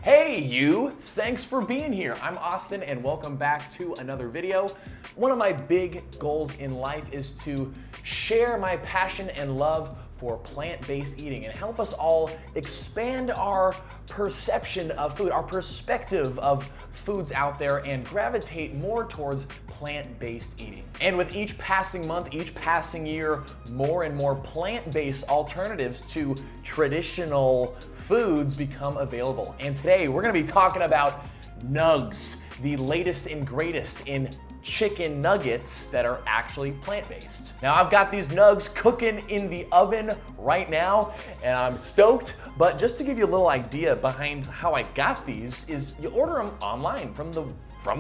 Hey you, thanks for being here. I'm Austin and welcome back to another video. One of my big goals in life is to share my passion and love for plant-based eating and help us all expand our perception of food, our perspective of foods out there, and gravitate more towards plant-based eating. And with each passing month, each passing year, more and more plant-based alternatives to traditional foods become available. And today we're gonna be talking about NUGGS, the latest and greatest in chicken nuggets that are actually plant-based. Now I've got these NUGGS cooking in the oven right now and I'm stoked, but just to give you a little idea behind how I got these is you order them online from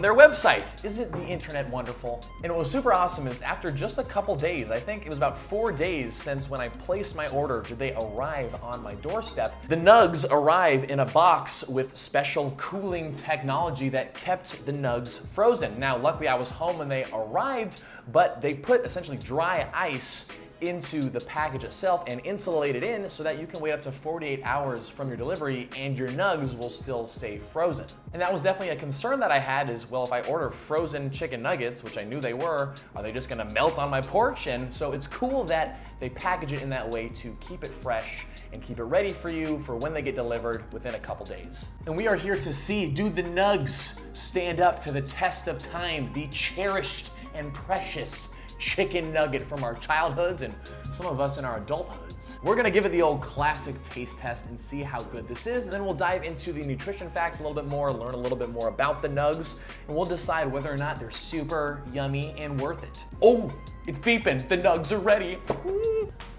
their website. Isn't the internet wonderful? And what was super awesome is after just a couple days, I think it was about 4 days since when I placed my order did they arrive on my doorstep. The NUGGS arrive in a box with special cooling technology that kept the NUGGS frozen. Now, luckily I was home when they arrived, but they put essentially dry ice into the package itself and insulate it in so that you can wait up to 48 hours from your delivery and your NUGGS will still stay frozen. And that was definitely a concern that I had is, well, if I order frozen chicken nuggets, which I knew they were, are they just gonna melt on my porch? And so it's cool that they package it in that way to keep it fresh and keep it ready for you for when they get delivered within a couple days. And we are here to see, do the NUGGS stand up to the test of time, the cherished and precious chicken nugget from our childhoods and some of us in our adulthoods. We're gonna give it the old classic taste test and see how good this is, and then we'll dive into the nutrition facts a little bit more, learn a little bit more about the NUGGS, and we'll decide whether or not they're super yummy and worth it. Oh, it's beeping, the NUGGS are ready.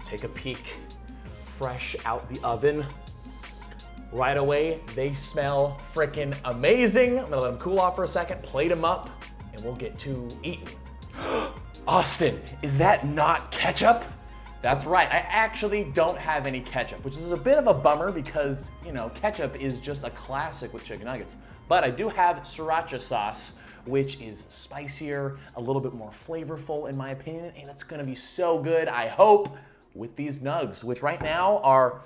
Take a peek, fresh out the oven. Right away, they smell freaking amazing. I'm gonna let them cool off for a second, plate them up, and we'll get to eating. Austin, is that not ketchup? That's right, I actually don't have any ketchup, which is a bit of a bummer because, you know, ketchup is just a classic with chicken nuggets. But I do have sriracha sauce, which is spicier, a little bit more flavorful in my opinion, and it's gonna be so good, I hope, with these NUGGS, which right now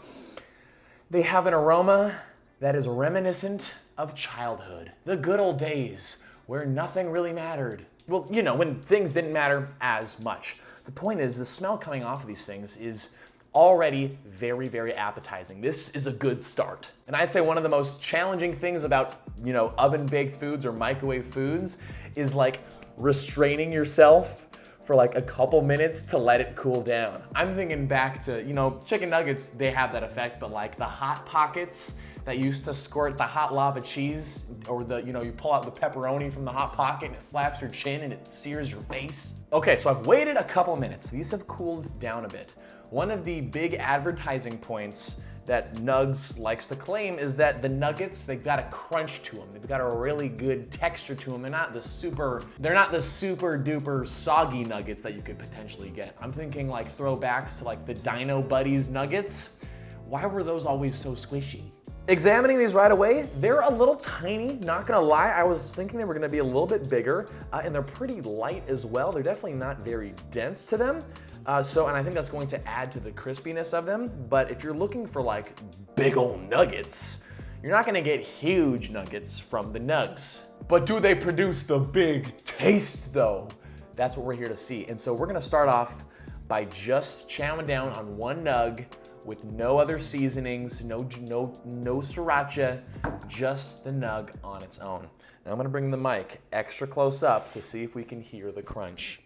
they have an aroma that is reminiscent of childhood, the good old days where nothing really mattered. Well, you know, when things didn't matter as much. The point is, the smell coming off of these things is already very, very appetizing. This is a good start. And I'd say one of the most challenging things about, you know, oven-baked foods or microwave foods is like restraining yourself for like a couple minutes to let it cool down. I'm thinking back to, you know, chicken nuggets, they have that effect, but like the Hot Pockets that used to squirt the hot lava cheese, or the, you know, you pull out the pepperoni from the Hot Pocket and it slaps your chin and it sears your face. Okay, so I've waited a couple minutes. These have cooled down a bit. One of the big advertising points that NUGGS likes to claim is that the nuggets, they've got a crunch to them. They've got a really good texture to them. They're not the super duper soggy nuggets that you could potentially get. I'm thinking like throwbacks to like the Dino Buddies nuggets. Why were those always so squishy? Examining these right away, they're a little tiny, not gonna lie. I was thinking they were gonna be a little bit bigger, and they're pretty light as well. They're definitely not very dense to them. And I think that's going to add to the crispiness of them. But if you're looking for like big old nuggets, you're not gonna get huge nuggets from the NUGGS. But do they produce the big taste though? That's what we're here to see. And so we're gonna start off by just chowing down on one nug with no other seasonings, no sriracha, just the nug on its own. Now I'm gonna bring the mic extra close up to see if we can hear the crunch.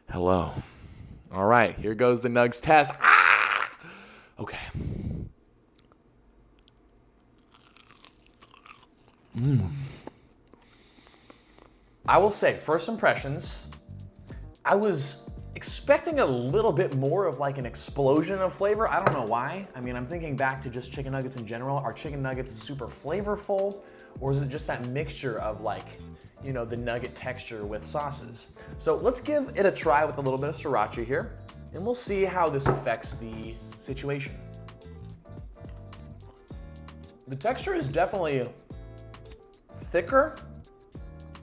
Hello. All right, here goes the NUGGS test. Ah! Okay. I will say, first impressions, I was expecting a little bit more of like an explosion of flavor. I don't know why. I mean, I'm thinking back to just chicken nuggets in general. Are chicken nuggets super flavorful, or is it just that mixture of like, you know, the nugget texture with sauces? So let's give it a try with a little bit of sriracha here, and we'll see how this affects the situation. The texture is definitely thicker,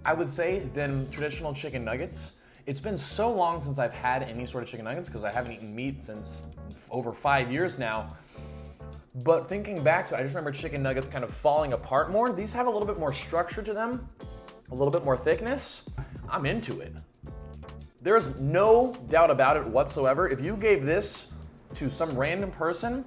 I would say, than traditional chicken nuggets. It's been so long since I've had any sort of chicken nuggets because I haven't eaten meat since over 5 years now. But thinking back to it, I just remember chicken nuggets kind of falling apart more. These have a little bit more structure to them, a little bit more thickness. I'm into it. There's no doubt about it whatsoever. If you gave this to some random person,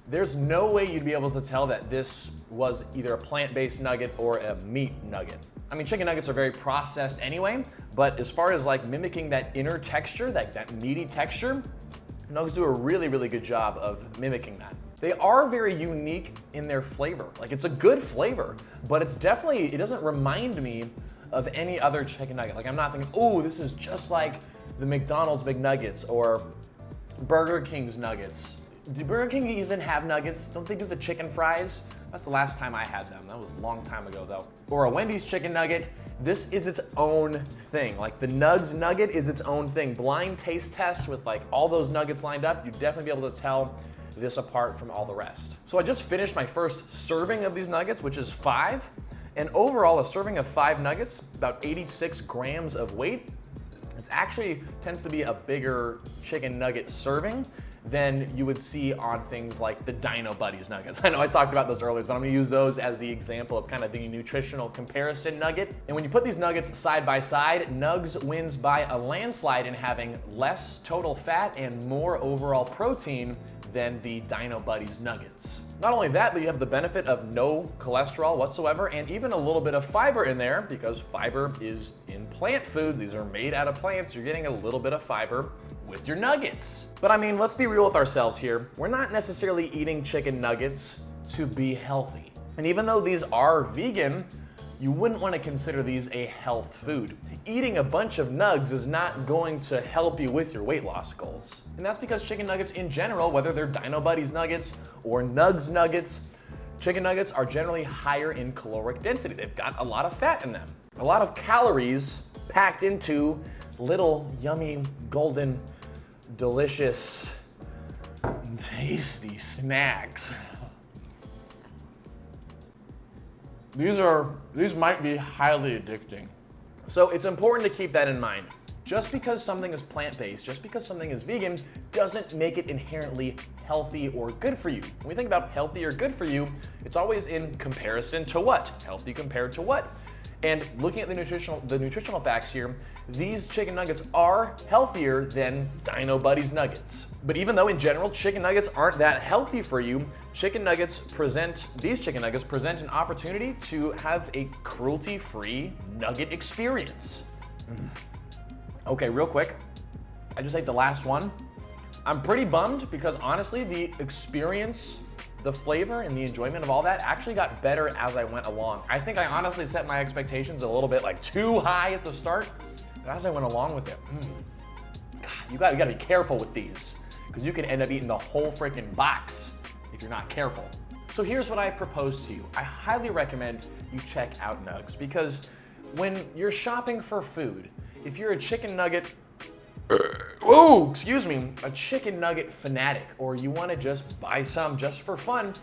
there's no way you'd be able to tell that this was either a plant-based nugget or a meat nugget. I mean, chicken nuggets are very processed anyway, but as far as like mimicking that inner texture, that meaty texture, Nugs do a really, really good job of mimicking that. They are very unique in their flavor. Like, it's a good flavor, but it's definitely, it doesn't remind me of any other chicken nugget. Like, I'm not thinking, oh, this is just like the McDonald's McNuggets or Burger King's nuggets. Do Burger King even have nuggets? Don't they do the chicken fries? That's the last time I had them. That was a long time ago though. Or a Wendy's chicken nugget. This is its own thing. Like, the NUGGS nugget is its own thing. Blind taste test with like all those nuggets lined up, you'd definitely be able to tell this apart from all the rest. So I just finished my first serving of these nuggets, which is 5. And overall, a serving of 5 nuggets, about 86 grams of weight. It actually tends to be a bigger chicken nugget serving than you would see on things like the Dino Buddies nuggets. I know I talked about those earlier, but I'm gonna use those as the example of kind of the nutritional comparison nugget. And when you put these nuggets side by side, NUGGS wins by a landslide in having less total fat and more overall protein than the Dino Buddies nuggets. Not only that, but you have the benefit of no cholesterol whatsoever and even a little bit of fiber in there, because fiber is in plant foods. These are made out of plants. You're getting a little bit of fiber with your nuggets. But I mean, let's be real with ourselves here. We're not necessarily eating chicken nuggets to be healthy. And even though these are vegan, you wouldn't want to consider these a health food. Eating a bunch of nugs is not going to help you with your weight loss goals. And that's because chicken nuggets in general, whether they're Dino Buddies nuggets or NUGGS nuggets, chicken nuggets are generally higher in caloric density. They've got a lot of fat in them. A lot of calories packed into little yummy, golden, delicious, tasty snacks. These might be highly addicting. So it's important to keep that in mind. Just because something is plant-based, just because something is vegan, doesn't make it inherently healthy or good for you. When we think about healthy or good for you, it's always in comparison to what? Healthy compared to what? And looking at the nutritional facts here, these chicken nuggets are healthier than Dino Buddies nuggets. But even though in general chicken nuggets aren't that healthy for you, these chicken nuggets present an opportunity to have a cruelty-free nugget experience. Okay, real quick, I just ate the last one. I'm pretty bummed because honestly, the experience, the flavor and the enjoyment of all that actually got better as I went along. I think I honestly set my expectations a little bit like too high at the start, but as I went along with it, God, you gotta be careful with these because you can end up eating the whole freaking box if you're not careful. So here's what I propose to you. I highly recommend you check out NUGGS because when you're shopping for food, if you're a chicken nugget, a chicken nugget fanatic, or you want to just buy some just for fun,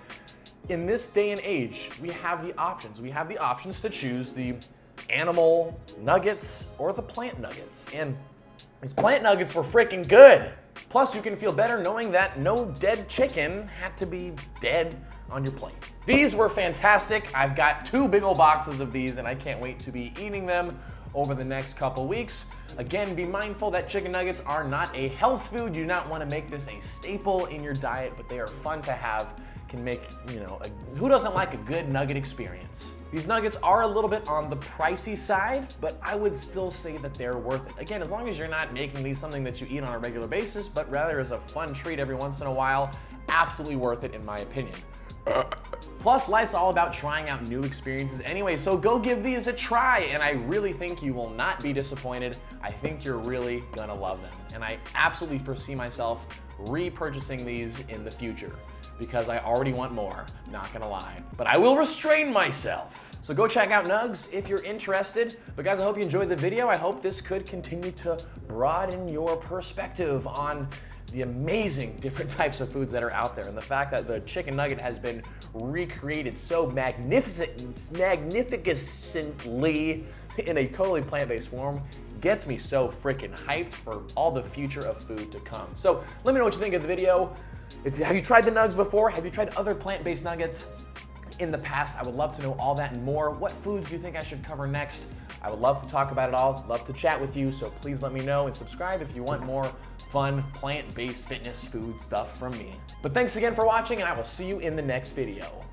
in this day and age, we have the options. We have the options to choose the animal nuggets or the plant nuggets. And these plant nuggets were freaking good. Plus, you can feel better knowing that no dead chicken had to be dead on your plate. These were fantastic. I've got 2 big old boxes of these and I can't wait to be eating them over the next couple weeks. Again, be mindful that chicken nuggets are not a health food. You do not want to make this a staple in your diet, but they are fun to have. Can make, who doesn't like a good nugget experience? These nuggets are a little bit on the pricey side, but I would still say that they're worth it. Again, as long as you're not making these something that you eat on a regular basis, but rather as a fun treat every once in a while, absolutely worth it in my opinion. Plus, life's all about trying out new experiences anyway, so go give these a try, and I really think you will not be disappointed. I think you're really gonna love them, and I absolutely foresee myself repurchasing these in the future because I already want more, not gonna lie. But I will restrain myself. So go check out NUGGS if you're interested. But guys, I hope you enjoyed the video. I hope this could continue to broaden your perspective on the amazing different types of foods that are out there, and the fact that the chicken nugget has been recreated so magnificently in a totally plant-based form gets me so freaking hyped for all the future of food to come. So let me know what you think of the video. Have you tried the NUGGS before? Have you tried other plant-based nuggets in the past? I would love to know all that and more. What foods do you think I should cover next? I would love to talk about it all, love to chat with you, so please let me know and subscribe if you want more fun plant-based fitness food stuff from me. But thanks again for watching, and I will see you in the next video.